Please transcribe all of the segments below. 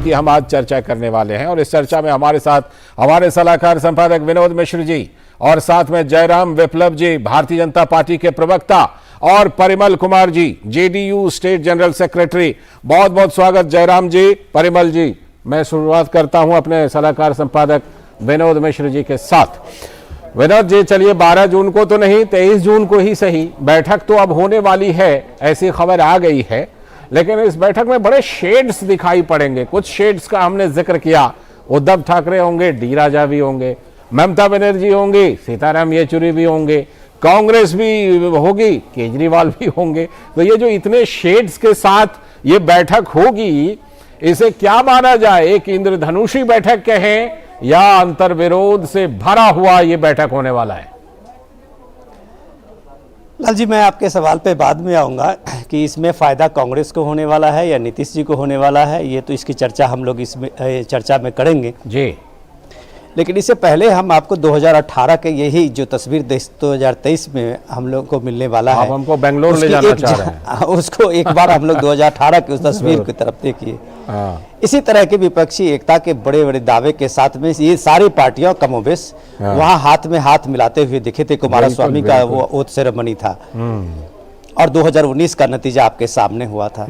की हम आज चर्चा करने वाले हैं। और इस चर्चा में हमारे साथ हमारे सलाहकार संपादक विनोद मिश्र जी और साथ में जयराम विप्लव जी, भारतीय जनता पार्टी के प्रवक्ता, और Parimal Kumar ji, JDU state general secretary. बहुत बहुत स्वागत जयराम जी, परिमल जी। मैं शुरुआत करता हूं अपने सलाहकार संपादक विनोद मिश्र जी के साथ। विनोद जी, चलिए 12 जून को तो नहीं, 23 जून को ही सही, बैठक तो अब होने वाली है, ऐसी खबर आ गई है। लेकिन इस बैठक में बड़े शेड्स दिखाई पड़ेंगे। कुछ शेड्स का हमने जिक्र किया, उद्धव ठाकरे होंगे, डी राजा भी होंगे, ममता बनर्जी होंगी, सीताराम येचुरी भी होंगे, कांग्रेस भी होगी, केजरीवाल भी होंगे। तो ये जो इतने शेड्स के साथ ये बैठक होगी, इसे क्या माना जाए? एक इंद्रधनुषी बैठक कहें या अंतर्विरोध से भरा हुआ ये बैठक होने वाला है? लाल जी, मैं आपके सवाल पे बाद में आऊँगा कि इसमें फ़ायदा कांग्रेस को होने वाला है या नीतीश जी को होने वाला है। ये तो इसकी चर्चा हम लोग इसमें चर्चा में करेंगे जी। लेकिन इससे पहले हम आपको 2018 के यही जो तस्वीर 2023 में हम लोग को मिलने वाला है, हमको बेंगलोर ले जाना चाह रहे हैं। उसको एक बार हम लोग 2018 की उस तस्वीर की तरफ देखिए। इसी तरह के विपक्षी एकता के बड़े बड़े दावे के साथ में ये सारी पार्टियां कमोबेश वहां हाथ में हाथ मिलाते हुए दिखे थे। कुमारस्वामी का वो ओथ सेरेमनी था और 2019 का नतीजा आपके सामने हुआ था।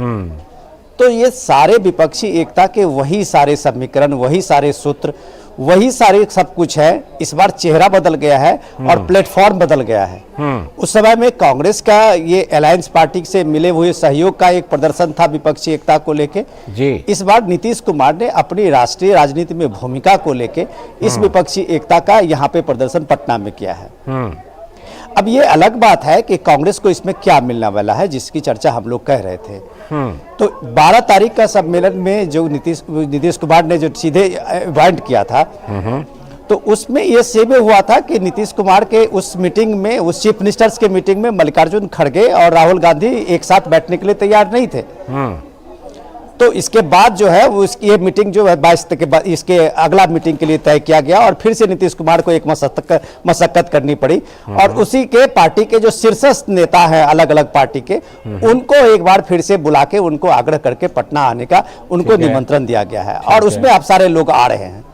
तो ये सारे विपक्षी एकता के वही सारे समीकरण, वही सारे सूत्र, वही सारे सब कुछ है। इस बार चेहरा बदल गया है और प्लेटफॉर्म बदल गया है। उस समय में कांग्रेस का ये अलायंस पार्टी से मिले हुए सहयोग का एक प्रदर्शन था विपक्षी एकता को लेके जी। इस बार नीतीश कुमार ने अपनी राष्ट्रीय राजनीति में भूमिका को लेके इस विपक्षी एकता का यहाँ पे प्रदर्शन पटना में किया है। अब ये अलग बात है कि कांग्रेस को इसमें क्या मिलने वाला है, जिसकी चर्चा हम लोग कह रहे थे। तो 12 तारीख का सम्मेलन में जो नीतीश कुमार ने जो सीधे इवेंट किया था, तो उसमें ये सेवे हुआ था कि नीतीश कुमार के उस मीटिंग में, उस चीफ मिनिस्टर्स के मीटिंग में मल्लिकार्जुन खड़गे और राहुल गांधी एक साथ बैठने के लिए तैयार नहीं थे। तो इसके बाद जो है वो ये मीटिंग जो है 22 के बाद इसके अगला मीटिंग के लिए तय किया गया और फिर से नीतीश कुमार को एक मशक्कत करनी पड़ी। और उसी के पार्टी के जो शीर्षस्थ नेता हैं अलग अलग पार्टी के, उनको एक बार फिर से बुला के उनको आग्रह करके पटना आने का उनको निमंत्रण दिया गया है और उसमें आप सारे लोग आ रहे हैं।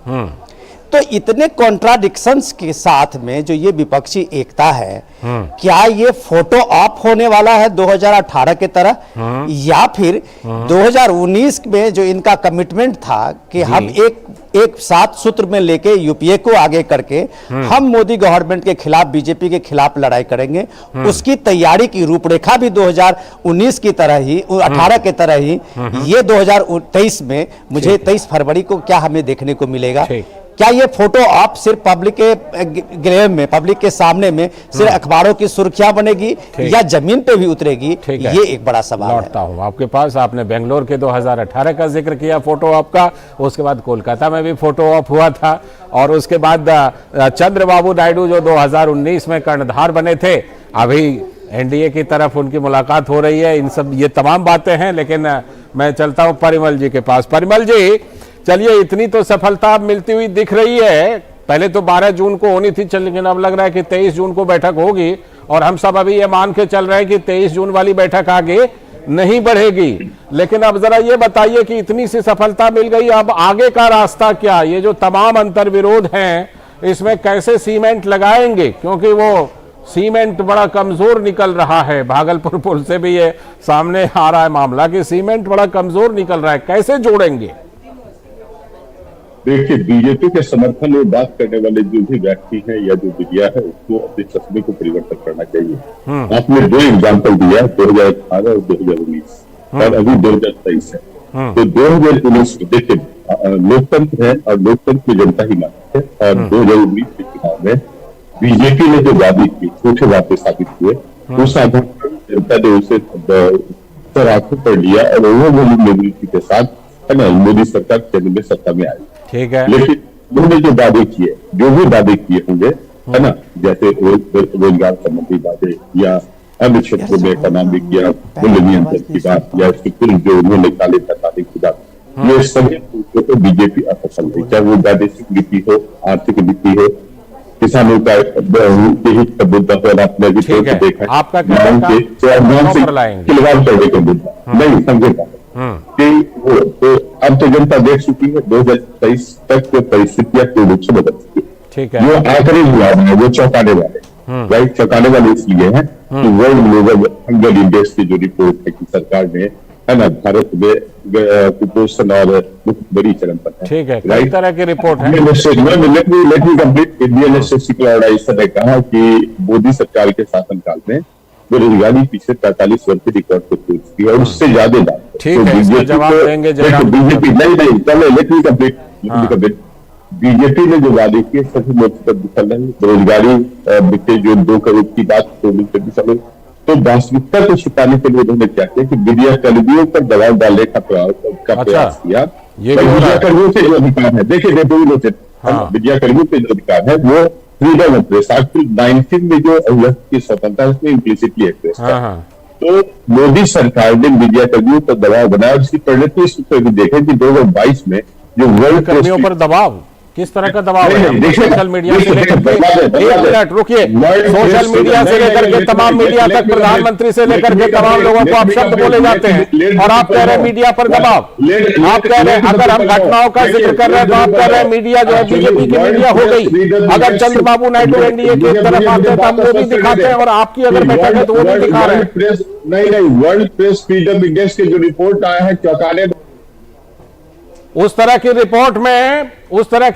तो इतने कॉन्ट्राडिक्शंस के साथ में जो ये विपक्षी एकता है, क्या ये फोटो ऑप होने वाला है 2018 के तरह, या फिर 2019 में जो इनका कमिटमेंट था कि हम एक सात सूत्र में लेके यूपीए को आगे करके हम मोदी गवर्नमेंट के खिलाफ, बीजेपी के खिलाफ लड़ाई करेंगे, उसकी तैयारी की रूपरेखा भी 2019 की तरह ही, 18 के तरह ही ये 2023 में, मुझे 23 फरवरी को क्या हमें देखने को मिलेगा? क्या ये फोटो आप सिर्फ पब्लिक के गृह में, पब्लिक के सामने में सिर्फ अखबारों की सुर्खियां बनेगी या जमीन पे भी उतरेगी? ये एक बड़ा सवाल है। लौटता हूं आपके पास। आपने बेंगलोर के 2018 का जिक्र किया फोटो ऑप का, उसके बाद कोलकाता में भी फोटो ऑप हुआ था, और उसके बाद चंद्रबाबू नायडू जो 2019 में कर्णधार बने थे, अभी एनडीए की तरफ उनकी मुलाकात हो रही है। इन सब ये तमाम बातें हैं। लेकिन मैं चलता हूं परिमल जी के पास। परिमल जी, चलिए, इतनी तो सफलता मिलती हुई दिख रही है। पहले तो 12 जून को होनी थी, लेकिन अब लग रहा है कि 23 जून को बैठक होगी, और हम सब अभी ये मान के चल रहे हैं कि 23 जून वाली बैठक आगे नहीं बढ़ेगी। लेकिन अब जरा ये बताइए कि इतनी सी सफलता मिल गई, अब आगे का रास्ता क्या? ये जो तमाम अंतर्विरोध हैं, इसमें कैसे सीमेंट लगाएंगे? क्योंकि वो सीमेंट बड़ा कमजोर निकल रहा है। भागलपुर पुल से भी ये सामने आ रहा है मामला कि सीमेंट बड़ा कमजोर निकल रहा है, कैसे जोड़ेंगे? देखिए, बीजेपी के समर्थन में बात करने वाले जो भी व्यक्ति हैं या जो मीडिया है, उसको अपने चश्मे को परिवर्तन करना चाहिए। आपने 2 एग्जाम्पल दिया, 2018 और 2019, और अभी 2023 है। तो 2019 देखिए, लोकतंत्र है और लोकतंत्र की जनता ही मानती है। और 2019 के चुनाव में बीजेपी ने जो वादी की, झूठे वादे साबित हुए, उस आधार पर जनता ने उसे सर आंखों पर लिया और ओवरवेलमिंग मेजॉरिटी के साथ मोदी सरकार केंद्र में सत्ता में आई। ठीक है। लेकिन उन्होंने जो वादे किए, जो भी वादे किए होंगे, है ना, जैसे रोजगार संबंधी वादे या अन्य क्षेत्रों में इकोनॉमिक या मूल्य नियंत्रण की बात, या इसके कुल जो उन्होंने काले धन की बात, ये सभी तो बीजेपी असफल हुई। चाहे वो वैदेशिक नीति हो, आर्थिक नीति हो, किसानों का हित का मुद्दा हो, आपने भी देखा आपका खिलवाड़ करने का मुद्दा नहीं समझेगा कि वो तो अब तो जनता देख चुकी है 2023 तक जो परिस्थितियां पूर्ण रूप से बदल चुकी है। ठीक है। जो आंकड़े हुआ है वो चौंकाने वाले, राइट, चौंकाने वाले इसलिए है कि वर्ल्ड ग्लोबल हंगर इंडेक्स की जो रिपोर्ट है कि सरकार ने, है ना, भारत में कुपोषण और बड़ी चरम पर है। ठीक है, कई तरह की रिपोर्ट है। Let me complete. Indian statistical organisation ने कहा कि मोदी सरकार के शासनकाल में बेरोजगारी पिछले 45 वर्ष के रिकॉर्ड को तोड़ चुकी है और उससे ज्यादा। ठीक है, इसका जवाब देंगे जयराम। बीजेपी नहीं चलो, लेट मी कंप्लीट। बीजेपी ने जो वादे किए सभी मोर्चे पर विफल रहे। बेरोजगारी बीते जो 2 करोड़ की बात विफल, तो वास्तविकता को छिपाने के लिए उन्होंने क्या किया कि मीडिया कर्मियों पर दबाव डालने का प्रयास किया। मीडिया कर्मियों के जो अधिकार है, देखिए मीडिया कर्मियों के जो अधिकार है वो फ्रीडम ऑफ प्रेस, आर्टिकल 19 में जो की स्वतंत्रता है इम्प्लिसिटली एक्सप्रेस है। तो मोदी सरकार ने मीडिया कर्मियों पर दबाव बनाया और इसकी परिणति इस पर भी देखें कि 2022 में जो वर्ल्ड कर्मियों पर दबाव, किस तरह का दबाव है? सोशल मीडिया से लेकर के, एक मिनट रुकिए, सोशल मीडिया से लेकर के तमाम मीडिया तक, प्रधानमंत्री से लेकर के तमाम लोगों को आप शब्द बोले जाते हैं और आप कह रहे हैं मीडिया पर दबाव। आप कह रहे हैं, अगर हम घटनाओं का जिक्र कर रहे हैं तो आप कह रहे हैं मीडिया जो है बीजेपी की मीडिया हो गई। अगर चंद्रबाबू नायडू एनडीए की तरफ आते हैं तो हम वो भी दिखाते हैं और आपकी अगर बैठक है तो वो भी दिखा रहे हैं। नहीं, वर्ल्ड प्रेस फ्रीडम इंडेक्स की जो रिपोर्ट आया है चौंकाने, उस तरह की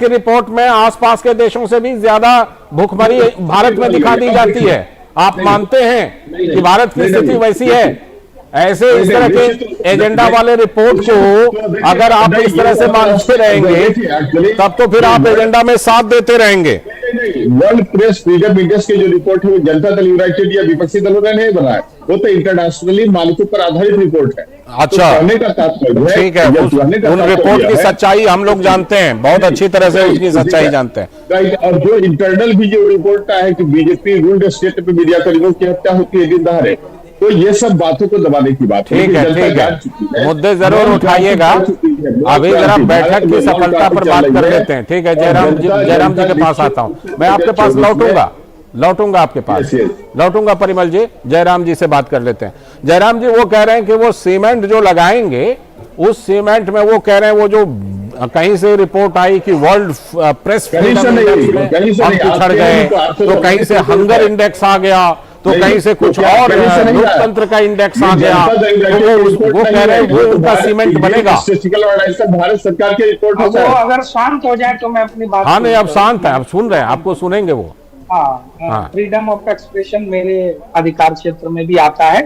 रिपोर्ट में आसपास के देशों से भी ज्यादा भूखमरी भारत में दिखा दी जाती है। आप मानते हैं कि भारत की स्थिति वैसी है? ऐसे इस तरह के एजेंडा वाले रिपोर्ट को अगर आप इस तरह से मानते रहेंगे तब तो फिर आप एजेंडा में साथ देते रहेंगे। वर्ल्ड प्रेस फ्रीडम इंडेक्स की जो रिपोर्ट है वो जनता दल यूनाइटेड या विपक्षी दलों ने नहीं बनाया, वो तो इंटरनेशनली मानकों पर आधारित रिपोर्ट है। अच्छा, तो ठीक है, उन रिपोर्ट की सच्चाई हम लोग जानते हैं, बहुत अच्छी तरह से उसकी सच्चाई जानते हैं। राइट, और जो इंटरनल भी जो रिपोर्ट है कि बीजेपी रूल्ड स्टेट में मीडिया कर्मियों की हत्या होती है दिन दहाड़े, तो ये सब बातों को दबाने की बात है। ठीक है, मुद्दे जरूर उठाइएगा। अभी जरा बैठक की सफलता पर बात कर लेते हैं। ठीक है, जयराम जी के पास आता हूं, मैं आपके पास लौटूंगा आपके पास लौटूंगा परिमल जी, जयराम जी से बात कर लेते हैं। जयराम जी वो कह रहे हैं कि वो सीमेंट जो लगाएंगे उस सीमेंट में वो कह रहे हैं वो जो कहीं से रिपोर्ट आई कि वर्ल्ड प्रेस फ्रीडम इंडेक्स में हम पिछड़ गए, तो कहीं से हंगर इंडेक्स आ गया, तो कहीं से कुछ और लोकतंत्र का इंडेक्स आ गया, तो वो कह रहे हैं वो उनका सीमेंट बनेगा। भारत सरकार की रिपोर्ट वो अगर शांत हो जाए तो मैं अपनी बात। हाँ नहीं, अब शांत है, अब सुन रहे हैं, आपको सुनेंगे वो। हाँ, फ्रीडम ऑफ एक्सप्रेशन मेरे अधिकार क्षेत्र में भी आता है।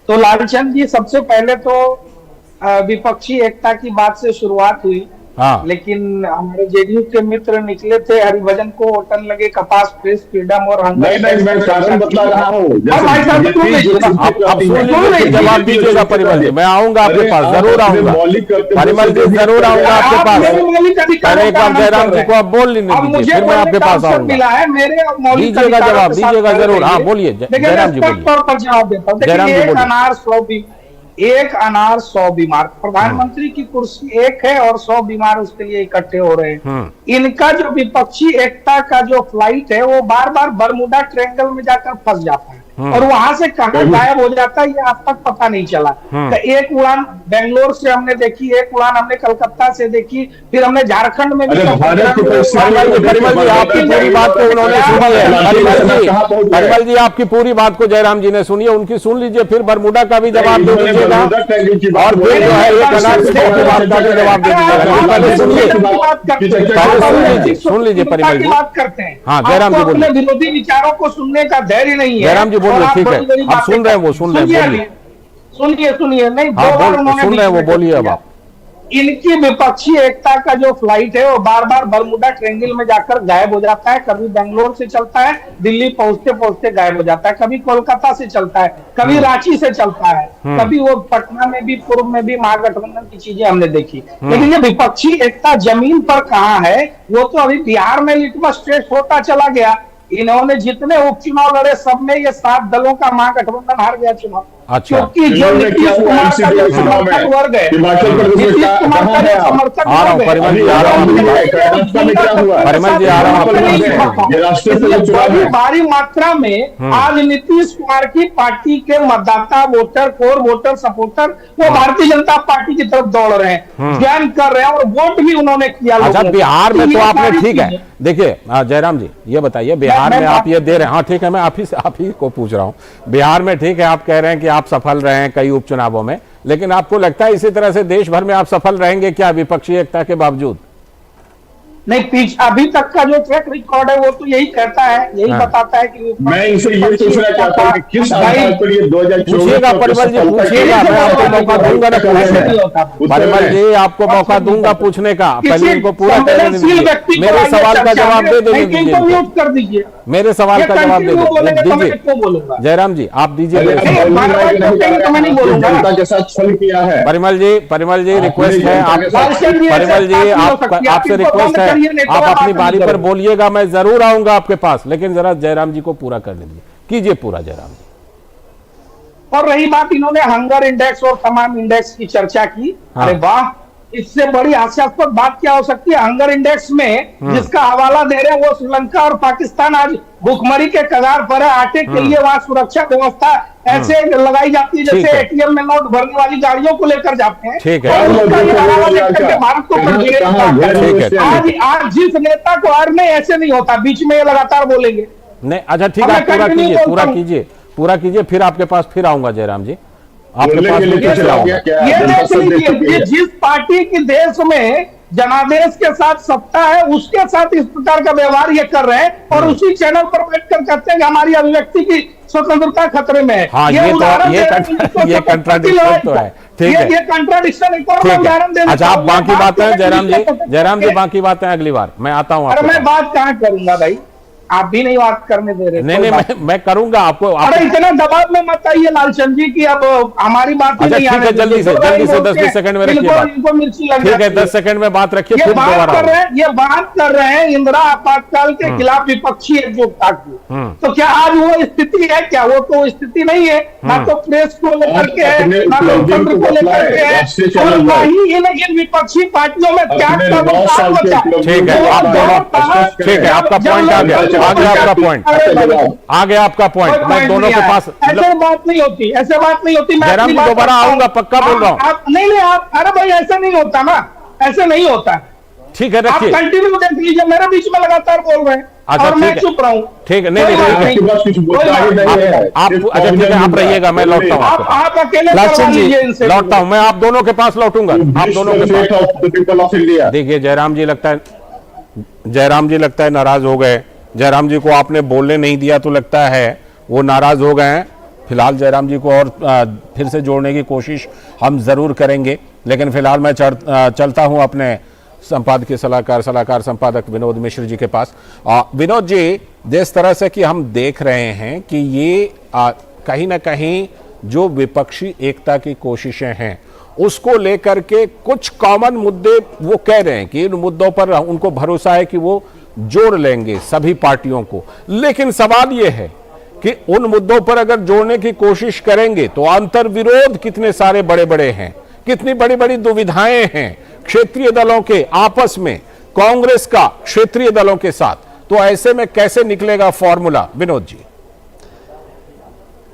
तो लालचंद जी, सबसे पहले तो विपक्षी एकता की बात से शुरुआत हुई। हाँ। लेकिन हमारे जेडीयू के मित्र निकले थे, हरिभजन को होटन लगे कपास, प्रेस फ्रीडम और नहीं, मैं कारण बता रहा हूँ। जवाब दीजिएगा परिमल जी, मैं आऊंगा आपके पास, जरूर आऊंगा परिमल जी, जरूर आऊंगा आपके पास। पहले एक बार जयराम जी को आप बोल लीजिए, फिर मैं आपके पास आऊंगा। दीजिएगा जवाब, दीजिएगा जरूर। हाँ बोलिए जयराम जी, बोलिए। जवाब देता हूँ। जयराम जी बोलिए। एक अनार 100 बीमार, प्रधानमंत्री की कुर्सी एक है और 100 बीमार उसके लिए इकट्ठे हो रहे हैं। इनका जो विपक्षी एकता का जो फ्लाइट है वो बार बार बरमुडा ट्रायंगल में जाकर फंस जाता है और वहां से कहां गायब हो जाता है ये आज तक पता नहीं चला। तो एक उड़ान बेंगलोर से हमने देखी, एक उड़ान हमने कलकत्ता से देखी, फिर हमने झारखंड में भी। परिमल जी आपकी पूरी बात को उन्होंने सुनी है। परिमल जी आपकी पूरी बात को जयराम जी ने सुनी है, उनकी सुन लीजिए, फिर बरमुडा का भी जवाब दे दीजिएगा और फिर जो है एक अनार बात का भी जवाब दे दीजिएगा। पहले सुन लीजिए परिमल जी। बात करते हैं। हाँ जयराम जी बोलिए। विरोधी विचारों को सुनने का धैर्य नहीं है। जयराम जी बोलिए। ठीक है, आप सुन रहे हैं, वो सुन रहे हैं, सुनिए। नहीं, सुन रहे हैं वो, बोलिए अब आप। इनकी विपक्षी एकता का जो फ्लाइट है वो बार बार बरमुडा ट्रायंगल में जाकर गायब हो जाता है। कभी बेंगलोर से चलता है, दिल्ली पहुंचते पहुंचते गायब हो जाता है, कभी कोलकाता से चलता है, कभी रांची से चलता है, कभी वो पटना में भी, पूर्व में भी महागठबंधन की चीजें हमने देखी। लेकिन ये विपक्षी एकता जमीन पर कहाँ है, वो तो अभी बिहार में लिटमस टेस्ट होता चला गया। इन्होंने जितने उपचुनाव लड़े सब में ये 7 दलों का महागठबंधन हार गया चुनाव। अच्छा। क्योंकि जो नीतीश कुमार का जो समर्थक वर्ग है, हिमाचल प्रदेश में नीतीश कुमार का जो समर्थक आ रहा हूं, वर्ग है, परिमल जी आ रहा हूं, क्या हुआ? परिमल जी आ रहा हूं, ये राष्ट्रीय चुनाव बड़ी है। भारी मात्रा में आज नीतीश कुमार की पार्टी के मतदाता, वोटर, कोर वोटर, सपोर्टर वो भारतीय जनता पार्टी की तरफ दौड़ रहे हैं, ज्ञान कर रहे हैं और वोट भी उन्होंने किया। अच्छा, बिहार में तो ये आपने, सारी ठीक है, चीजें। देखिए जयराम जी ये बताइए, बिहार में आप ये दे रहे हैं, हाँ ठीक है, मैं आप ही को पूछ रहा हूं, बिहार में ठीक है आप कह रहे हैं कि आप सफल रहे हैं कई उपचुनावों में, लेकिन आपको लगता है इसी तरह से देश भर में आप सफल रहेंगे क्या विपक्षी एकता के बावजूद? नहीं, अभी तक का जो ट्रैक रिकॉर्ड है वो तो यही कहता है, यही बताता है कि मैं इनसे ये पूछना चाहता हूँ कि किस आधार पर ये 2024 पूछिएगा परिमल जी, पूछिएगा, मैं आपको मौका दूंगा ना पूछने, परिमल जी आपको मौका दूंगा पूछने का, पहले इनको पूरा कहने दीजिए, मेरे सवाल का जवाब दे दीजिए, म्यूट कर दीजिए, मेरे सवाल का जवाब दे दीजिए, जयराम जी आप दीजिए, जनता के साथ छल किया है। परिमल जी रिक्वेस्ट है, परिमल जी आपसे रिक्वेस्ट है, आप अपनी बारी पर बोलिएगा, मैं जरूर आऊंगा आपके पास, लेकिन जरा जयराम जी को पूरा कर दीजिए, कीजिए पूरा जयराम जी। और रही बात, इन्होंने हंगर इंडेक्स और तमाम इंडेक्स की चर्चा की। हाँ। अरे वाह, इससे बड़ी हास्यास्पद बात क्या हो सकती है? हंगर इंडेक्स में जिसका हवाला दे रहे हैं वो श्रीलंका और पाकिस्तान आज भूखमरी के कगार पर है। आटे के लिए वहां सुरक्षा व्यवस्था ऐसे लगाई जाती है जैसे एटीएम में नोट भरने वाली गाड़ियों को लेकर जाते हैं। ठीक है, और उसका ये हवाला देख करके भारत को आज जिस नेता को हार नहीं, ऐसे नहीं होता, बीच में ये लगातार बोलेंगे। नहीं अच्छा ठीक है, पूरा कीजिए, फिर आपके पास फिर आऊंगा जयराम जी, आपके पास ये देख लीजिए, जिस पार्टी की देश में जनादेश के साथ सत्ता है उसके साथ इस प्रकार का व्यवहार ये कर रहे हैं और उसी चैनल पर बैठकर कहते हैं कि हमारी अभिव्यक्ति की स्वतंत्रता खतरे में है। हाँ, ये कंट्राडिक्शन तो है, ठीक है, ये कंट्राडिक्शन एक और उदाहरण देना। अच्छा आप बाकी बातें जयराम जी बाकी बातें अगली बार मैं आता हूँ। अरे मैं बात कहाँ करूंगा भाई, आप भी नहीं बात करने दे रहे। नहीं मैं करूंगा आपको। अरे इतना दबाव में मत आइए लालचंद जी की अब हमारी बात अच्छा ठीक है, जल्दी से 10-20 सेकंड में रखिए बात, इनको मिर्ची लग ठीक है 10 सेकंड में बात रखिए, ये फिर बात दोबारा कर रहे हैं, ये बात कर रहे हैं इंदिरा आपातकाल के खिलाफ विपक्षी एकजुटता की। तो क्या आज वो स्थिति है? क्या वो तो स्थिति नहीं है, ना तो प्रेस को लेकर के है, ना लोकतंत्र को लेकर के है, और ना ही इन विपक्षी पार्टियों में त्याग का बचा। ठीक है, आप दोनों, ठीक है आपका पॉइंट आ गया, आपका पॉइंट आ गया, आपका पॉइंट, मैं दोनों के पास। ऐसे बात नहीं होती, ऐसे बात नहीं होती। मैं जयराम जी दोबारा आऊंगा, पक्का बोल रहा हूँ। आप नहीं आप, अरे भाई ऐसा नहीं होता ना, ऐसे नहीं होता। ठीक है आप रखिए, कंटिन्यू देख लीजिए, मेरे बीच में लगातार बोल रहे हैं और मैं चुप रहा हूँ। ठीक है, नहीं आप अच्छा ठीक है, आप रहिएगा, मैं लौटता हूँ, आप अकेले करवा लीजिए इनसे। लौटता हूँ, मैं आप दोनों के पास लौटूंगा, आप दोनों के पास। देखिए जयराम जी लगता है नाराज हो गए, जयराम जी को आपने बोलने नहीं दिया तो लगता है वो नाराज हो गए हैं। फिलहाल जयराम जी को और फिर से जोड़ने की कोशिश हम जरूर करेंगे, लेकिन फिलहाल मैं चलता हूं अपने संपादकीय सलाहकार संपादक विनोद मिश्र जी के पास। विनोद जी, जिस तरह से कि हम देख रहे हैं कि ये कहीं ना कहीं जो विपक्षी एकता की कोशिशें हैं उसको लेकर के कुछ कॉमन मुद्दे वो कह रहे हैं कि इन मुद्दों पर उनको भरोसा है कि वो जोड़ लेंगे सभी पार्टियों को, लेकिन सवाल यह है कि उन मुद्दों पर अगर जोड़ने की कोशिश करेंगे तो अंतर विरोध कितने सारे बड़े बड़े हैं, कितनी बड़ी बड़ी दुविधाएं हैं क्षेत्रीय दलों के आपस में, कांग्रेस का क्षेत्रीय दलों के साथ, तो ऐसे में कैसे निकलेगा फॉर्मूला? विनोद जी।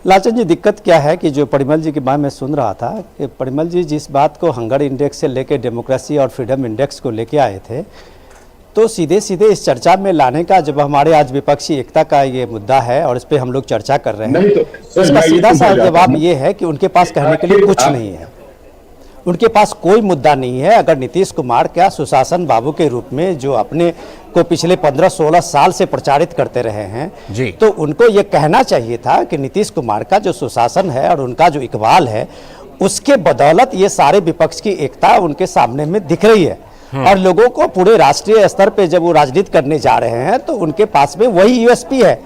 लालचंद जी, दिक्कत क्या है कि जो परिमल जी की बात मैं सुन रहा था कि परिमल जी जिस बात को हंगर इंडेक्स से लेकर डेमोक्रेसी और फ्रीडम इंडेक्स को लेके आए थे, तो सीधे सीधे इस चर्चा में लाने का, जब हमारे आज विपक्षी एकता का ये मुद्दा है और इस पे हम लोग चर्चा कर रहे हैं, तो इसका सीधा सा जवाब ये है कि उनके पास कहने के लिए कुछ नहीं है, उनके पास कोई मुद्दा नहीं है। अगर नीतीश कुमार क्या सुशासन बाबू के रूप में जो अपने को पिछले 15-16 साल से प्रचारित करते रहे हैं जी, तो उनको ये कहना चाहिए था कि नीतीश कुमार का जो सुशासन है और उनका जो इकबाल है उसके बदौलत ये सारे विपक्ष की एकता उनके सामने में दिख रही है। और लोगों को पूरे राष्ट्रीय स्तर पे जब वो राजनीति करने जा रहे हैं तो उनके पास में वही यूएसपी है।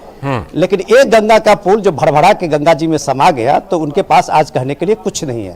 लेकिन एक गंगा का पुल जो भड़भड़ा के गंगा जी में समा गया तो उनके पास आज कहने के लिए कुछ नहीं है।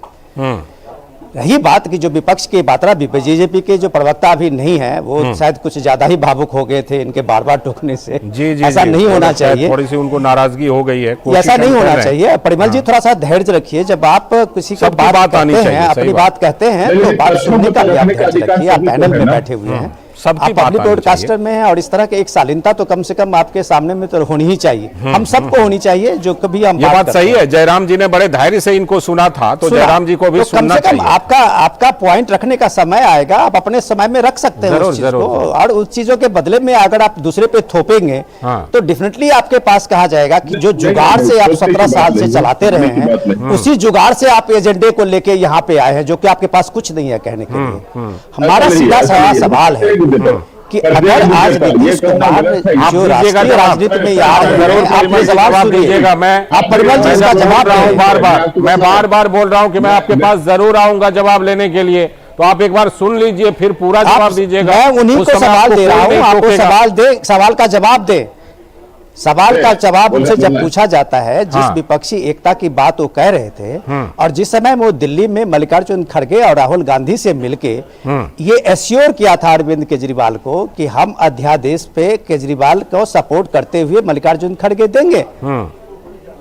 रही बात की जो विपक्ष की बात रहा, बीजेपी के जो प्रवक्ता अभी नहीं है वो शायद कुछ ज्यादा ही भावुक हो गए थे इनके बार बार टोकने से। जी जी ऐसा नहीं होना चाहिए, थोड़ी सी उनको नाराजगी हो गई है, ऐसा नहीं होना चाहिए। परिमल जी थोड़ा सा धैर्य रखिए, जब आप किसी को बात कहते हैं, अपनी बात कहते हैं तो बात सुनने का भी आप धैर्य रखिए। आप पैनल में बैठे हुए हैं, आप पब्लिक ब्रॉडकास्टर में हैं, और इस तरह के एक शालीनता तो कम से कम आपके सामने में तो होनी ही चाहिए, हम सबको होनी चाहिए जो कभी हम ये बात सही है। जयराम जी ने बड़े धैर्य से इनको सुना था, तो जयराम जी को भी सुनना चाहिए। कम से कम आपका पॉइंट रखने का समय आएगा, आप अपने समय में रख सकते हैं उस चीज को, और उस चीजों के बदले में अगर आप दूसरे पे थोपेंगे तो डेफिनेटली आपके पास कहा जाएगा कि जो जुगाड़ से आप 17 साल से चलाते रहे हैं, उसी जुगाड़ से आप एजेंडे को लेके यहाँ पे आए हैं, जो कि आपके पास कुछ नहीं है कहने के लिए। हमारा सीधा सवाल है कि अगर आज नीतीश कुमार जो राष्ट्रीय राजनीति में आ रहे हैं, आप जवाब दीजिएगा। आप परिमल जी इसका जवाब रहा हूँ बार बार बोल रहा हूँ कि मैं आपके पास जरूर आऊंगा जवाब लेने के लिए, तो आप एक बार सुन लीजिए फिर पूरा जवाब दीजिएगा। मैं उन्हीं को सवाल दे रहा हूँ, आपको सवाल का जवाब दे। सवाल का जवाब उनसे जब पूछा जाता है, जिस विपक्षी एकता की बात वो कह रहे थे, और जिस समय वो दिल्ली में मल्लिकार्जुन खड़गे और राहुल गांधी से मिलके ये एश्योर किया था अरविंद केजरीवाल को कि हम अध्यादेश पे केजरीवाल को सपोर्ट करते हुए मल्लिकार्जुन खड़गे देंगे,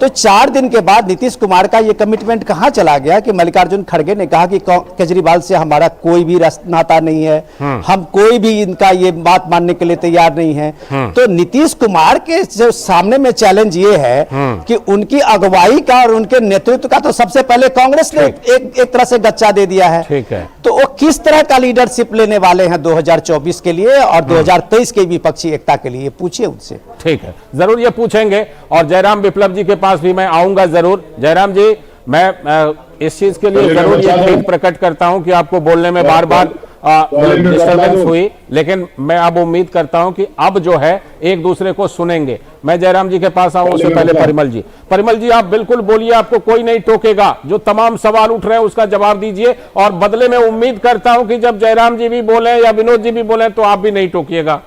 तो 4 दिन के बाद नीतीश कुमार का ये कमिटमेंट कहां चला गया कि मल्लिकार्जुन खड़गे ने कहा कि केजरीवाल से हमारा कोई भी नाता नहीं है, हम कोई भी इनका ये बात मानने के लिए तैयार नहीं है। तो नीतीश कुमार के जो सामने में चैलेंज ये है कि उनकी अगुवाई का और उनके नेतृत्व का तो सबसे पहले कांग्रेस ने एक तरह से गच्चा दे दिया है। ठीक है, तो वो किस तरह का लीडरशिप लेने वाले हैं 2024 के लिए और 2023 के विपक्षी एकता के लिए, पूछिए उनसे। ठीक है, जरूर ये पूछेंगे, और जयराम विप्लव जी के पास भी मैं आऊंगा जरूर। जयराम जी, मैं इस चीज के लिए जरूर ये खेद प्रकट करता हूं कि आपको बोलने में बार बार डिस्टर्बेंस हुई, लेकिन मैं अब उम्मीद करता हूं कि अब जो है एक दूसरे को सुनेंगे। मैं जयराम जी के पास आऊं उससे पहले परिमल जी आप बिल्कुल बोलिए, आपको कोई नहीं टोकेगा। जो तमाम सवाल उठ रहे हैं उसका जवाब दीजिए, और बदले में उम्मीद करता हूं कि जब जयराम जी भी बोले या विनोद जी भी बोले तो आप भी नहीं टोकिएगा,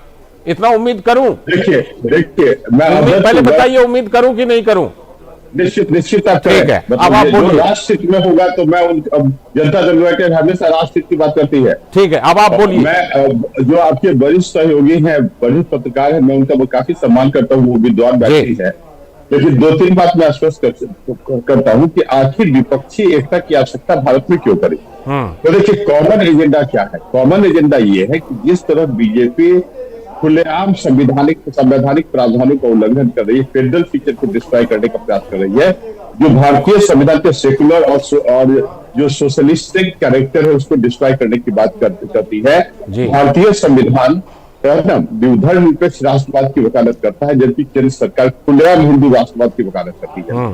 इतना उम्मीद करूं। देखिए पहले बताइए, उम्मीद करूं कि नहीं करूं? निश्चित आप ठीक है, अब आप बोलिए। राष्ट्रहित में होगा तो मैं जनता दल यूनाइटेड हमेशा राष्ट्रहित की बात करती है। ठीक है, अब आप बोलिए। मैं जो आपके वरिष्ठ सहयोगी हैं, वरिष्ठ पत्रकार हैं, मैं उनका काफी सम्मान करता हूँ, वो विद्वान व्यक्ति है, लेकिन 2-3 बात मैं आश्वस्त करता हूँ कि आखिर विपक्षी एकता की आवश्यकता भारत में क्यों करें। तो देखिए, कॉमन एजेंडा क्या है? कॉमन एजेंडा ये है कि जिस तरह बीजेपी खुलेआम संवैधानिक प्रावधानों का उल्लंघन कर रही है, फेडरल फीचर को डिस्ट्रॉय करने का प्रयास कर रही है, जो भारतीय संविधान के सेकुलर और जो सोशलिस्टिक कैरेक्टर है उसको डिस्ट्रॉय करने की बात करती है। भारतीय संविधान धर्मनिरपेक्ष राष्ट्रवाद की वकालत करता है, जबकि केंद्र सरकार खुलेआम हिंदू राष्ट्रवाद की वकालत करती है।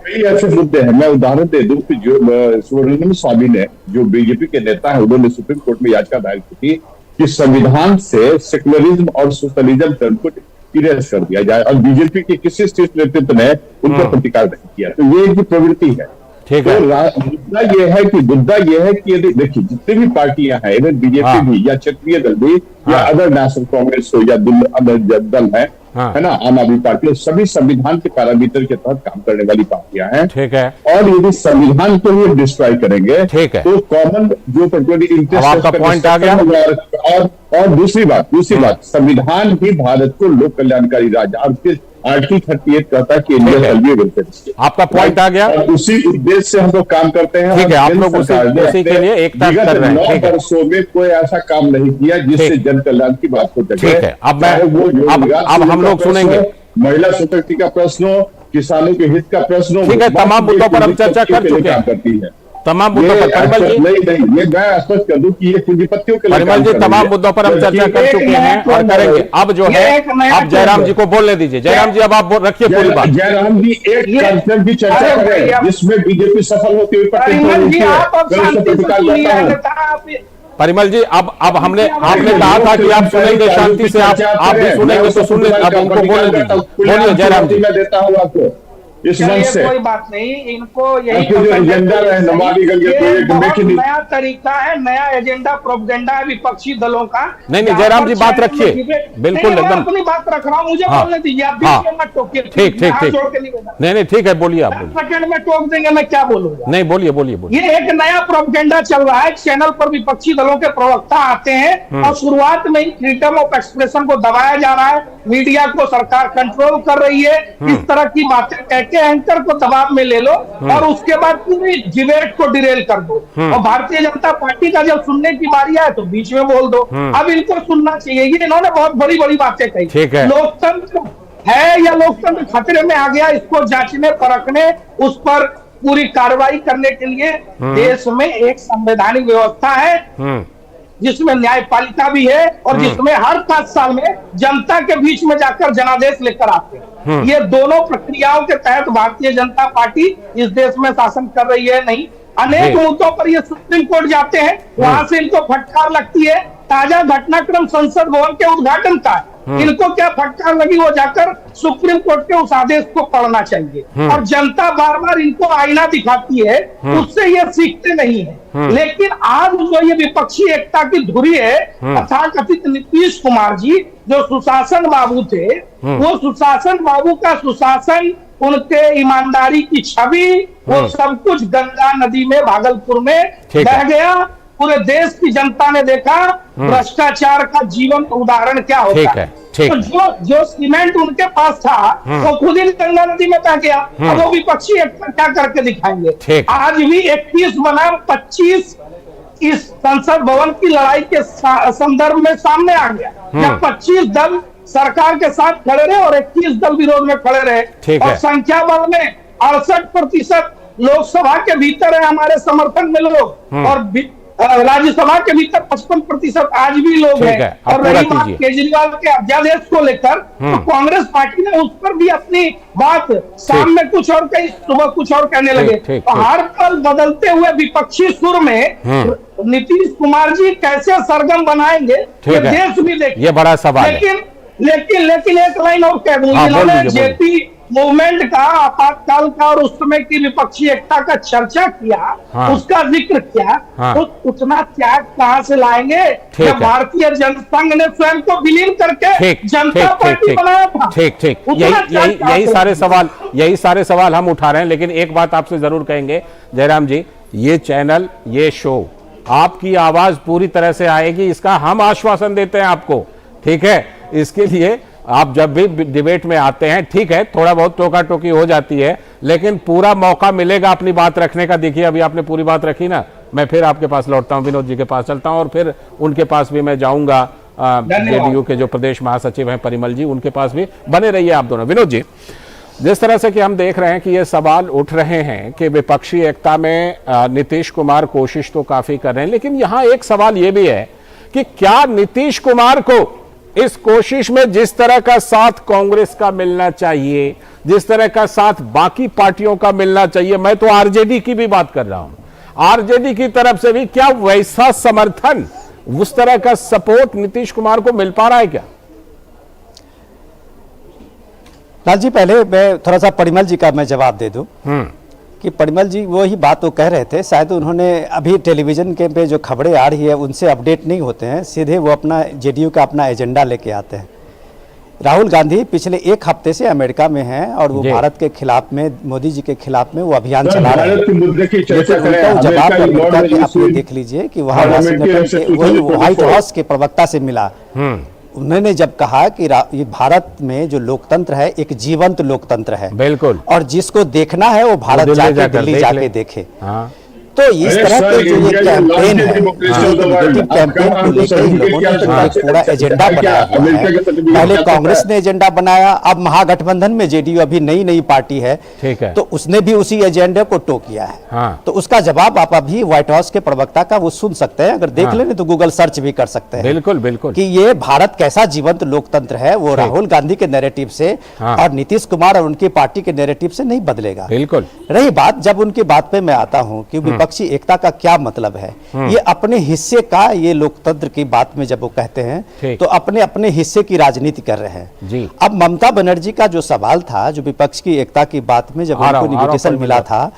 कई ऐसे मुद्दे हैं, मैं उदाहरण दे दूं कि जो सुब्रमण्यम स्वामी ने, जो बीजेपी के नेता है, उन्होंने सुप्रीम कोर्ट में याचिका दायर की थी कि संविधान से सेकुलरिज्म और सोशलिज्म टर्म को इरेज कर दिया जाए, और बीजेपी के किसी शीर्ष नेतृत्व ने उनका प्रतिकार नहीं किया। तो ये एक प्रवृत्ति है। ठीक है, मुद्दा ये है कि यदि देखिए जितनी भी पार्टियां हैं, इधर बीजेपी भी या क्षेत्रीय दल भी या अदर नेशनल कांग्रेस हो या अदर दल है ना, आम आदमी पार्टी, सभी संविधान के पैरामीटर के तहत काम करने वाली पार्टियां हैं। ठीक है, और यदि संविधान को ही डिस्ट्रॉय करेंगे, ठीक है, तो कॉमन जो इंटरेस्ट आपका पॉइंट आ गया। और दूसरी बात, संविधान ही भारत को लोक कल्याणकारी राज्य, आर्टिकल 38 कहता है कि इंडिया सर्वे वेलफेयर। आपका पॉइंट आ गया, और उसी उद्देश्य से हम लोग काम करते हैं। ठीक है, आप लोग उसी के लिए एकता कर रहे हैं। 9 वर्षों में कोई ऐसा काम नहीं किया जिससे जन कल्याण की बात हो सके। ठीक है, अब हम लोग सुनेंगे। महिला सशक्ति का प्रश्न हो, किसानों के हित का प्रश्न हो, ठीक है, तमाम मुद्दों पर हम चर्चा कर चुके हैं। करती है तमाम मुद्दों पर परिमल जी, नहीं, ये मैं स्पष्ट कर दूं कि ये पूंजीपतियों के लिए परिमल जी तमाम मुद्दों पर हम चर्चा कर चुके हैं और करेंगे। अब जो है, अब जयराम जी को बोलने दीजिए। जयराम जी, अब आप रखिए पूरी बात। जयराम जी एक कार्यक्रम की चर्चा करें जिसमें बीजेपी सफल होती हुई परिमल जी, अब आपने कहा था कि आप सुनेंगे शांति से, आप भी सुनेंगे तो सुनने, अब उनको बोलने दीजिए। बोलिए जयराम जी। मैं देता हूँ आपको, इस मंच चलिए से। कोई बात नहीं, इनको यही आपके जो पसंद है एजेंडा तो है, सही। नमाडिगंज के ये प्रोजेक्ट बहुत मेक इन- नया तरीका है, नया एजेंडा, प्रोपेगेंडा है विपक्षी दलों का। नहीं, जहाँ जयराम पर जी, बात चैनल में रखिए। डिबेट- बिल्कुल, नहीं, मैं एकदम। अपनी बात रख रहा हूँ, मुझे हाँ, बोलने दीजिए, आप हाँ। बीच में मत टोकिए। ठीक ठीक हाथ ठीक। जोड़ के नहीं बोलना। नहीं ठीक है, बोलिए, आप बोलिए। 10 सेकंड में टोक देंगे, मैं क्या बोलूंगा। नहीं, बोलिए बोलिए बोलिए। ये एक नया प्रोपेगेंडा चल रहा है, चैनल पर विपक्षी दलों के प्रवक्ता आते हैं और शुरुआत में ही फ्रीडम ऑफ एक्सप्रेशन को दबाया जा रहा है, मीडिया को सरकार कंट्रोल कर रही है, इस तरह की बातें कहके एंकर को दबाव में ले लो और उसके बाद पूरी डिबेट को डिरेल कर दो। और भारतीय जनता पार्टी का जब सुनने की बारी आए तो बीच में बोल दो। अब इनको सुनना चाहिए, ये इन्होंने बहुत बड़ी बड़ी बातें कही। ठीक है। लोकतंत्र है या लोकतंत्र खतरे में आ गया, इसको जांचने परखने, उस पर पूरी कार्रवाई करने के लिए देश में एक संवैधानिक व्यवस्था है जिसमें न्यायपालिका भी है और जिसमें हर 5 साल में जनता के बीच में जाकर जनादेश लेकर आते हैं। ये दोनों प्रक्रियाओं के तहत भारतीय जनता पार्टी इस देश में शासन कर रही है। नहीं, अनेक मुद्दों पर ये सुप्रीम कोर्ट जाते हैं, वहां से इनको फटकार लगती है। ताजा घटनाक्रम संसद भवन के उद्घाटन का है, इनको क्या फटकार लगी, वो जाकर सुप्रीम कोर्ट के उस आदेश को पढ़ना चाहिए। और जनता बार बार इनको आईना दिखाती है, उससे ये सीखते नहीं है। लेकिन आज जो ये विपक्षी एकता की धुरी है, तथाकथित नीतीश कुमार जी जो सुशासन बाबू थे, वो सुशासन बाबू का सुशासन, उनके ईमानदारी की छवि, वो सब कुछ गंगा नदी में भागलपुर में बह गया। पूरे देश की जनता ने देखा भ्रष्टाचार का जीवंत उदाहरण क्या होता ठीक है, ठीक तो जो सीमेंट उनके पास था वो खुद ही गंगा नदी में बह गया। अब वो विपक्षी एकता क्या करके दिखाएंगे। ठीक। आज भी 21 बनाम 25 इस संसद भवन की लड़ाई के संदर्भ में सामने आ गया, जब 25 दल सरकार के साथ खड़े रहे और 21 दल विरोध में खड़े रहे। और संख्या बल में 68% लोकसभा के भीतर है हमारे समर्थन में लोग, और राज्यसभा के भीतर 55% आज भी लोग हैं। और रही बात केजरीवाल के अध्यादेश को लेकर, तो कांग्रेस पार्टी ने उस पर भी अपनी बात शाम में कुछ और कही, सुबह कुछ और कहने लगे। तो हर पल बदलते हुए विपक्षी सुर में नीतीश कुमार जी कैसे सरगम बनाएंगे, ये देश भी देखे। ये बड़ा सवाल है। लेकिन एक लाइन और कह दूं, इन्होंने जेपी मूवमेंट का, आपातकाल का और उस समय की विपक्षी एकता का चर्चा किया, उसका जिक्र किया, तो उतना त्याग कहां से लाएंगे जब भारतीय जनसंघ ने स्वयं को विलीन करके जनता पार्टी बनाया था। ठीक, यही सारे सवाल हम उठा रहे हैं। लेकिन एक बात आपसे जरूर कहेंगे जयराम जी, ये चैनल, ये शो, आपकी आवाज पूरी तरह से आएगी, इसका हम आश्वासन देते हैं आपको। ठीक है, इसके लिए आप जब भी डिबेट में आते हैं, ठीक है, थोड़ा बहुत टोका टोकी हो जाती है, लेकिन पूरा मौका मिलेगा अपनी बात रखने का। देखिए, अभी आपने पूरी बात रखी ना, मैं फिर आपके पास लौटता हूं, विनोद जी के पास चलता हूं और फिर उनके पास भी मैं जाऊंगा। जेडीयू के जो प्रदेश महासचिव हैं परिमल जी, उनके पास भी बने रहिए आप दोनों। विनोद जी, जिस तरह से कि हम देख रहे हैं कि ये सवाल उठ रहे हैं कि विपक्षी एकता में नीतीश कुमार कोशिश तो काफी कर रहे हैं, लेकिन यहां एक सवाल ये भी है कि क्या नीतीश कुमार को इस कोशिश में जिस तरह का साथ कांग्रेस का मिलना चाहिए, जिस तरह का साथ बाकी पार्टियों का मिलना चाहिए, मैं तो आरजेडी की भी बात कर रहा हूं, आरजेडी की तरफ से भी क्या वैसा समर्थन, उस तरह का सपोर्ट नीतीश कुमार को मिल पा रहा है क्या? लाल जी, पहले मैं थोड़ा सा परिमल जी का मैं जवाब दे दूं कि परिमल जी वो ही बात वो कह रहे थे, शायद उन्होंने अभी टेलीविजन के पे जो खबरें आ रही है उनसे अपडेट नहीं होते हैं, सीधे वो अपना जेडीयू का अपना एजेंडा लेके आते हैं। राहुल गांधी पिछले 1 हफ्ते से अमेरिका में हैं और वो भारत के खिलाफ में, मोदी जी के खिलाफ में वो अभियान चला रहे हैं। उनका जवाब अमेरिका के आप देख लीजिए कि वहाँ वाशिंगटन से वही व्हाइट हाउस के प्रवक्ता से मिला, उन्होंने जब कहा कि ये भारत में जो लोकतंत्र है एक जीवंत लोकतंत्र है, बिल्कुल, और जिसको देखना है वो भारत जाके दिल्ली जाके देखे। तो इस तरह के जो ये कैंपेन है, कैंपेन को लेकर इन लोगों ने जो एक पूरा एजेंडा बनाया हुआ है, पहले कांग्रेस ने एजेंडा बनाया, अब महागठबंधन में जेडीयू अभी नई पार्टी है, ठीक है, तो उसने भी उसी एजेंडे को टो किया है। तो उसका जवाब आप अभी व्हाइट हाउस के प्रवक्ता का वो सुन सकते हैं, अगर देख लें तो गूगल सर्च भी कर सकते हैं। बिल्कुल बिल्कुल, कि ये भारत कैसा जीवंत लोकतंत्र है, वो राहुल गांधी के नैरेटिव से और नीतीश कुमार और उनकी पार्टी के नैरेटिव से नहीं बदलेगा। बिल्कुल। रही बात, जब उनकी बात पे मैं आता हूँ कि विपक्षी एकता का क्या मतलब है। ये अपने हिस्से का, ये लोकतंत्र की बात में जब वो कहते हैं तो अपने अपने हिस्से की राजनीति कर रहे हैं जी। अब ममता बनर्जी का जो सवाल था, जो विपक्ष की एकता की बात में जब उनको इन्विटेशन मिला था,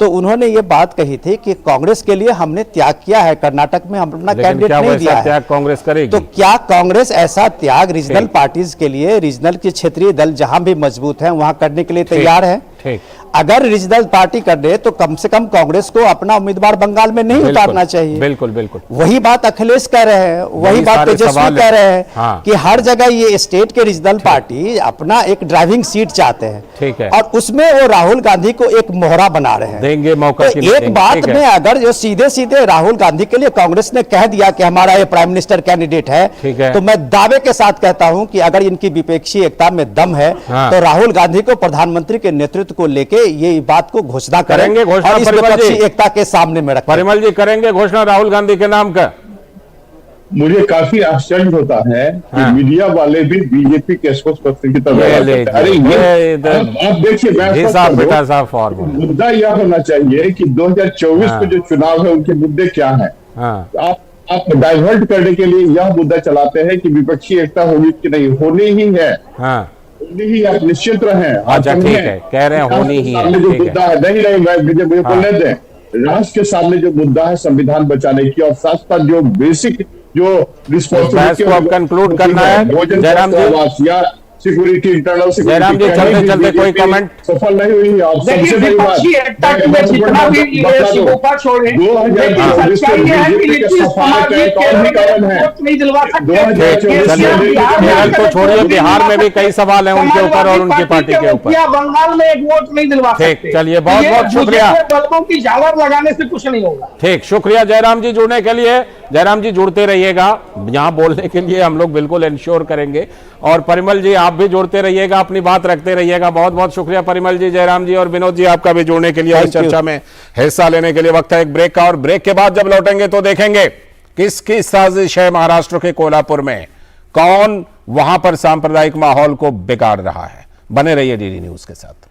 तो उन्होंने ये बात कही थी कि कांग्रेस के लिए हमने त्याग किया है, कर्नाटक में हम अपना कैंडिडेट नहीं दिया है। त्याग कांग्रेस करेगी? तो क्या कांग्रेस ऐसा त्याग रीजनल पार्टीज के लिए, रीजनल के क्षेत्रीय दल जहां भी मजबूत हैं वहां करने के लिए तैयार है? ठीक। अगर रीजनल पार्टी कर दे तो कम से कम कांग्रेस को अपना उम्मीदवार बंगाल में नहीं उतारना चाहिए। बिल्कुल बिल्कुल। वही बात अखिलेश कह रहे हैं, वही बात तेजस्वी कह रहे हैं कि हर जगह ये स्टेट के रीजनल पार्टी अपना एक ड्राइविंग सीट चाहते हैं। ठीक है। और उसमें वो राहुल गांधी को एक मोहरा बना रहे हैं, देंगे मौका। तो एक बात में अगर जो सीधे सीधे राहुल गांधी के लिए कांग्रेस ने कह दिया कि हमारा ये प्राइम मिनिस्टर कैंडिडेट है, तो मैं दावे के साथ कहता हूं कि अगर इनकी विपक्षी एकता में दम है तो राहुल गांधी को प्रधानमंत्री के नेतृत्व को लेके ये बात को घोषणा करेंगे घोषणा और इस विपक्षी एकता के सामने में रखेंगे। परिमल जी करेंगे घोषणा राहुल गांधी के नाम का? मुझे काफी आश्चर्य होता है कि मीडिया वाले भी बीजेपी के स्पोक्स पर्सन की तरह। अरे ये आप देखिए, मुद्दा यह होना चाहिए कि 2024 में जो चुनाव है उनके मुद्दे क्या है। आप डाइवर्ट करने के लिए यह मुद्दा चलाते हैं कि विपक्षी एकता होगी कि नहीं, होनी ही है। होनी ही, आप निश्चित रहें। अच्छा ठीक है, कह रहे हैं होनी ही है। जो मुद्दा है नहीं मुझे बोलने दें, राष्ट्र के सामने जो मुद्दा है संविधान बचाने की, और साथ साथ जो बेसिक जो रिस्पॉन्सिबिलिटी को कंक्लूड करना है, जयराम जी या सिक्योरिटी, इंटरनल सिक्योरिटी। जयराम जी चलते चलते कोई कमेंट? सफल नहीं हुई है। आप सबसे बड़ी बात, जितना भी शिकोपा छोड़े, लेकिन सच्चाई ये है कि नीतीश कुमार जी वोट नहीं दिलवा सकते। केरल को छोड़िए, बिहार में भी कई सवाल हैं उनके ऊपर और उनकी पार्टी के ऊपर। बंगाल में एक वोट नहीं दिलवा सकते। चलिए बहुत बहुत शुक्रिया। बल्बों की झालर लगाने से कुछ नहीं होगा। ठीक, शुक्रिया जयराम जी जुड़ने के लिए। जयराम जी जुड़ते रहिएगा, यहाँ बोलने के लिए हम लोग बिल्कुल इंश्योर करेंगे। और परिमल जी आप भी जुड़ते रहिएगा, अपनी बात रखते रहिएगा। बहुत बहुत शुक्रिया परिमल जी, जयराम जी और विनोद जी आपका भी जुड़ने के लिए, इस चर्चा में हिस्सा लेने के लिए। वक्त है एक ब्रेक का, और ब्रेक के बाद जब लौटेंगे तो देखेंगे किसकी साजिश है महाराष्ट्र के कोल्हापुर में, कौन वहां पर सांप्रदायिक माहौल को बिगाड़ रहा है। बने रहिए डीडी न्यूज के साथ।